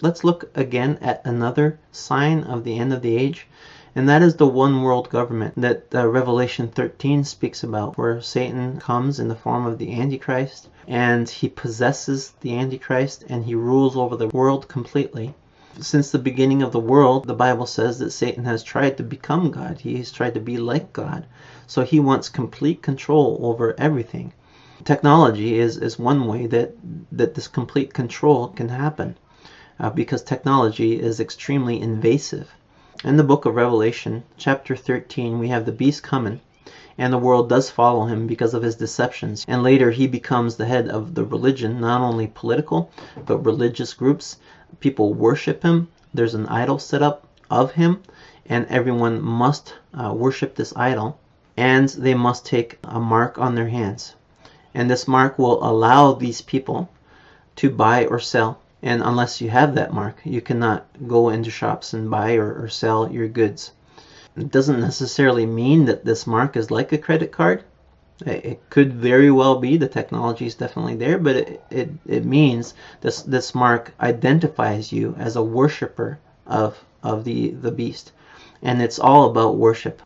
let's look again at another sign of the end of the age, and that is the one world government that Revelation 13 speaks about, where Satan comes in the form of the Antichrist, and he possesses the Antichrist, and he rules over the world completely. Since the beginning of the world, the Bible says that Satan has tried to become God. He's tried to be like God. So he wants complete control over everything. Technology is one way that this complete control can happen, because technology is extremely invasive. In the book of Revelation, chapter 13, we have the beast coming, and the world does follow him because of his deceptions. And later he becomes the head of the religion, not only political, but religious groups. People worship him. There's an idol set up of him, and everyone must worship this idol, and they must take a mark on their hands. And this mark will allow these people to buy or sell. And unless you have that mark, you cannot go into shops and buy or sell your goods. It doesn't necessarily mean that this mark is like a credit card. It could very well be. The technology is definitely there, but it means this mark identifies you as a worshiper of the beast. And it's all about worship.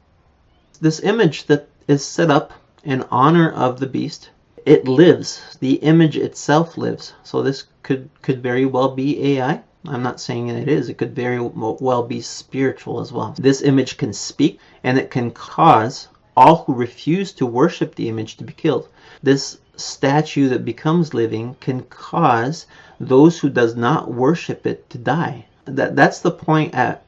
This image that is set up in honor of the beast, it lives. The image itself lives. So this could very well be AI. I'm not saying it is. It could very well be spiritual as well. This image can speak, and it can cause all who refuse to worship the image to be killed. This statue that becomes living can cause those who does not worship it to die. That's the point at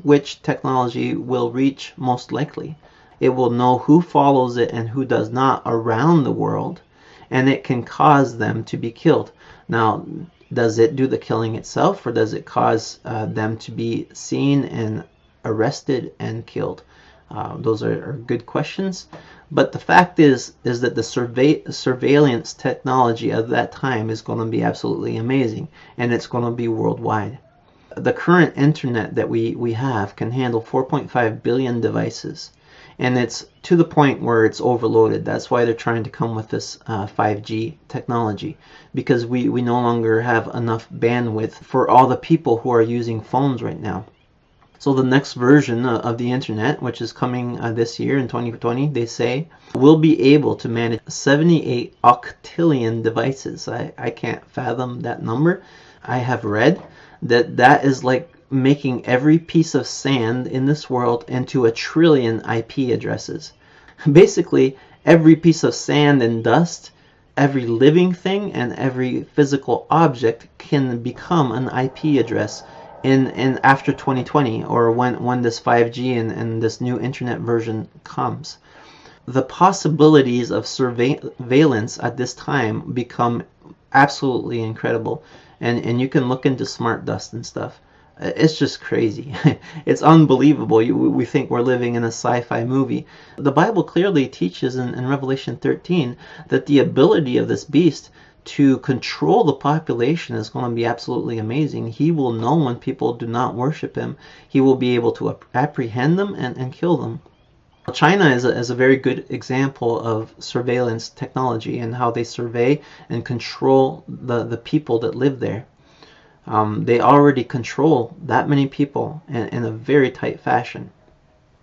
which technology will reach most likely. It will know who follows it and who does not around the world, and it can cause them to be killed. Now, does it do the killing itself, or does it cause them to be seen and arrested and killed? Those are good questions. But the fact is that the surveillance technology of that time is going to be absolutely amazing, and it's going to be worldwide. The current internet that we have can handle 4.5 billion devices. And it's to the point where it's overloaded. That's why they're trying to come with this 5G technology, because we no longer have enough bandwidth for all the people who are using phones right now. So the next version of the internet, which is coming this year in 2020, they say, will be able to manage 78 octillion devices. I can't fathom that number. I have read that is like making every piece of sand in this world into 1 trillion IP addresses. Basically, every piece of sand and dust, every living thing, and every physical object can become an IP address in after 2020, or when this 5G and this new internet version comes. The possibilities of surveillance at this time become absolutely incredible, and you can look into smart dust and stuff. It's just crazy. It's unbelievable. We think we're living in a sci-fi movie. The Bible clearly teaches in Revelation 13 that the ability of this beast to control the population is going to be absolutely amazing. He will know when people do not worship him. He will be able to apprehend them and kill them. China is a very good example of surveillance technology and how they survey and control the people that live there. They already control that many people in a very tight fashion.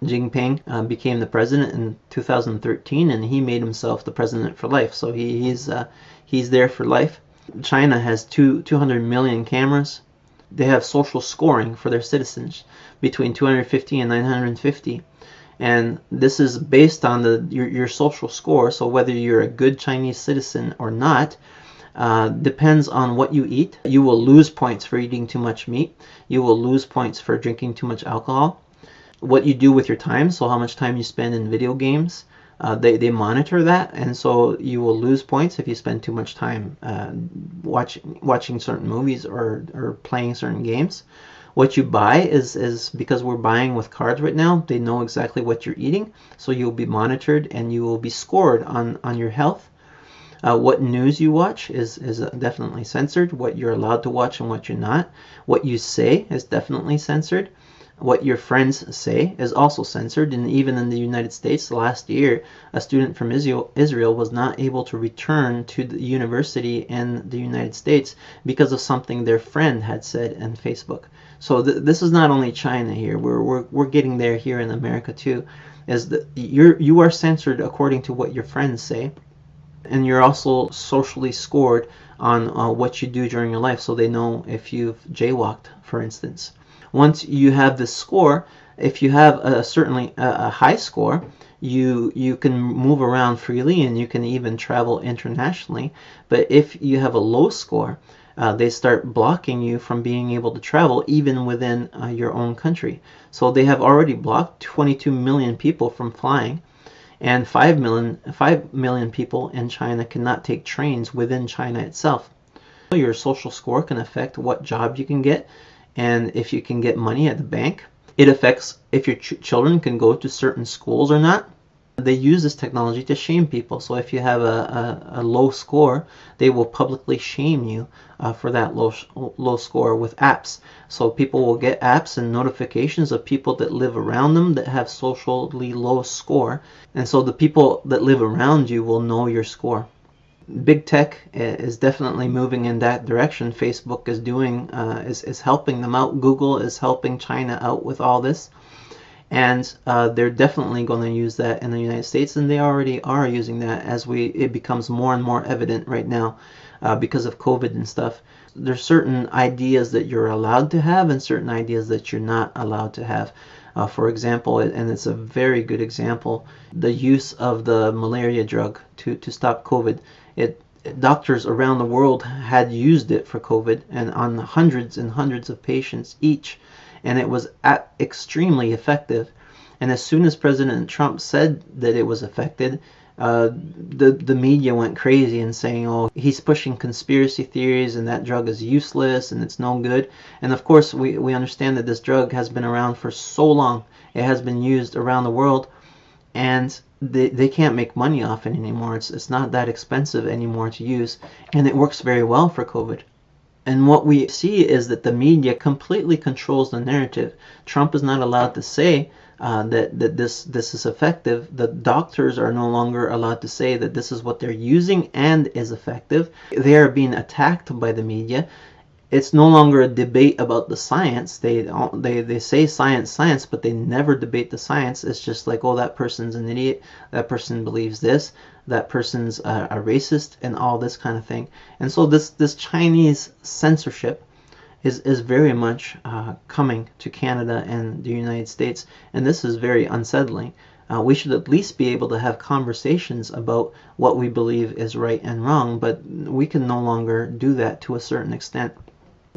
Jinping became the president in 2013, and he made himself the president for life. So he's there for life. China has 200 million cameras. They have social scoring for their citizens between 250 and 950. And this is based on your social score. So whether you're a good Chinese citizen or not, depends on what you eat. You will lose points for eating too much meat. You will lose points for drinking too much alcohol. What you do with your time, so how much time you spend in video games, they monitor that, and so you will lose points if you spend too much time watching certain movies or playing certain games. What you buy is because we're buying with cards right now, they know exactly what you're eating, so you'll be monitored and you will be scored on your health. What news you watch is definitely censored. What you're allowed to watch and what you're not. What you say is definitely censored. What your friends say is also censored, and even in the United States last year, a student from Israel was not able to return to the university in the United States because of something their friend had said on Facebook. So this is not only China here. We're getting there here in America too. Is that you are censored according to what your friends say, and you're also socially scored on what you do during your life, so they know if you've jaywalked, for instance. Once you have this score, if you have certainly a high score, you can move around freely and you can even travel internationally. But if you have a low score, they start blocking you from being able to travel even within your own country. So they have already blocked 22 million people from flying, and 5 million people in China cannot take trains within China itself. Your social score can affect what job you can get, and if you can get money at the bank. It affects if your children can go to certain schools or not. They use this technology to shame people. So if you have a low score, they will publicly shame you for that low score with apps. So people will get apps and notifications of people that live around them that have socially low score. And so the people that live around you will know your score. Big tech is definitely moving in that direction. Facebook is doing is helping them out. Google is helping China out with all this, and they're definitely going to use that in the United States, and they already are using that as it becomes more and more evident right now because of COVID and stuff. There's certain ideas that you're allowed to have and certain ideas that you're not allowed to have. For example, and it's a very good example, the use of the malaria drug to stop COVID. Doctors around the world had used it for COVID and on hundreds and hundreds of patients each, and it was extremely effective. And as soon as President Trump said that it was effective, the media went crazy and saying, oh, he's pushing conspiracy theories and that drug is useless and it's no good. And of course we understand that this drug has been around for so long. It has been used around the world, and they can't make money off it anymore. It's not that expensive anymore to use, and it works very well for COVID. And what we see is that the media completely controls the narrative. Trump is not allowed to say that this is effective. The doctors are no longer allowed to say that this is what they're using and is effective. They are being attacked by the media. It's no longer a debate about the science. They say science, but they never debate the science. It's just like, oh, that person's an idiot, that person believes this, that person's a racist, and all this kind of thing. And so this Chinese censorship is very much coming to Canada and the United States, and this is very unsettling. We should at least be able to have conversations about what we believe is right and wrong, but we can no longer do that to a certain extent.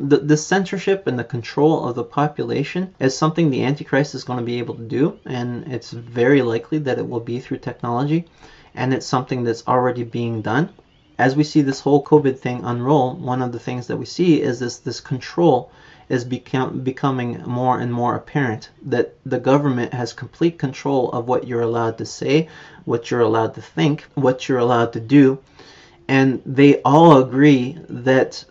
The censorship and the control of the population is something the Antichrist is going to be able to do, and it's very likely that it will be through technology, and it's something that's already being done. As we see this whole COVID thing unroll, one of the things that we see is this control is becoming more and more apparent, that the government has complete control of what you're allowed to say, what you're allowed to think, what you're allowed to do, and they all agree that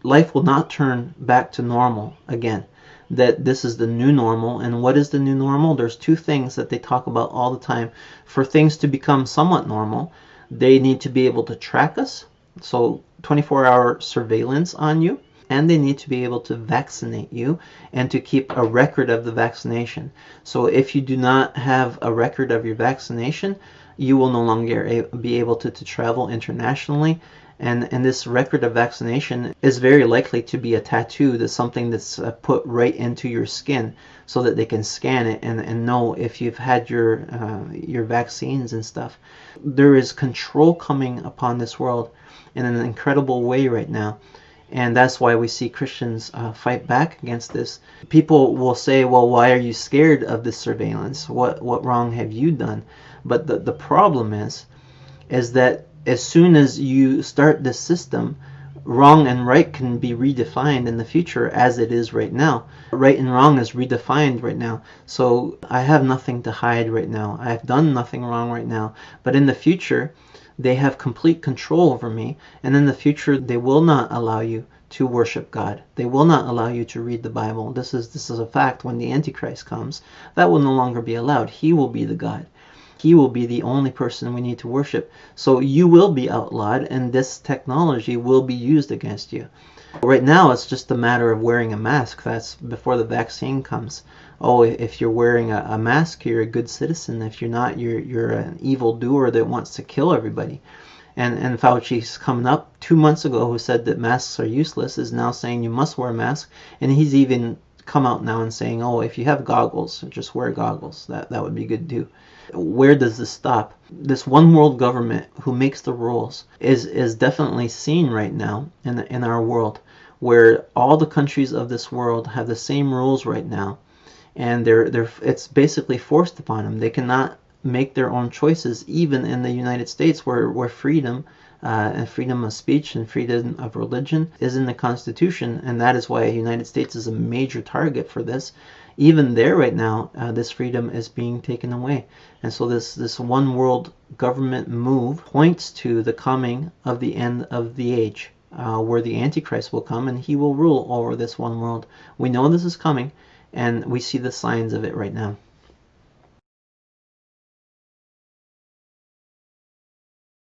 life will not turn back to normal again, that this is the new normal. And what is the new normal? There's two things that they talk about all the time. For things to become somewhat normal, they need to be able to track us, so 24-hour surveillance on you, and they need to be able to vaccinate you and to keep a record of the vaccination. So if you do not have a record of your vaccination, you will no longer be able to travel internationally. And this record of vaccination is very likely to be a tattoo, that's something that's put right into your skin so that they can scan it and know if you've had your vaccines and stuff. There is control coming upon this world in an incredible way right now. And that's why we see Christians fight back against this. People will say, well, why are you scared of this surveillance? What wrong have you done? But the problem is that as soon as you start this system, wrong and right can be redefined in the future as it is right now. Right and wrong is redefined right now. So I have nothing to hide right now. I have done nothing wrong right now. But in the future, They have complete control over me, and in the future they will not allow you to worship God. They will not allow you to read the Bible. This is a fact. When the Antichrist comes, that will no longer be allowed. He will be the God. He will be the only person we need to worship. So you will be outlawed, and this technology will be used against you. Right now, it's just a matter of wearing a mask. That's before the vaccine comes. Oh, if you're wearing a mask, you're a good citizen. If you're not, you're an evildoer that wants to kill everybody. And Fauci's coming up 2 months ago, who said that masks are useless, is now saying you must wear a mask. And he's even come out now and saying, oh, if you have goggles, just wear goggles. That would be good too. Where does this stop? This one world government who makes the rules is definitely seen right now in our world, where all the countries of this world have the same rules right now, and it's basically forced upon them. They cannot make their own choices, even in the United States, where freedom and freedom of speech and freedom of religion is in the Constitution, and that is why the United States is a major target for this. Even there right now, this freedom is being taken away. And so this one world government move points to the coming of the end of the age, where the Antichrist will come and he will rule over this one world. We know this is coming, and we see the signs of it right now.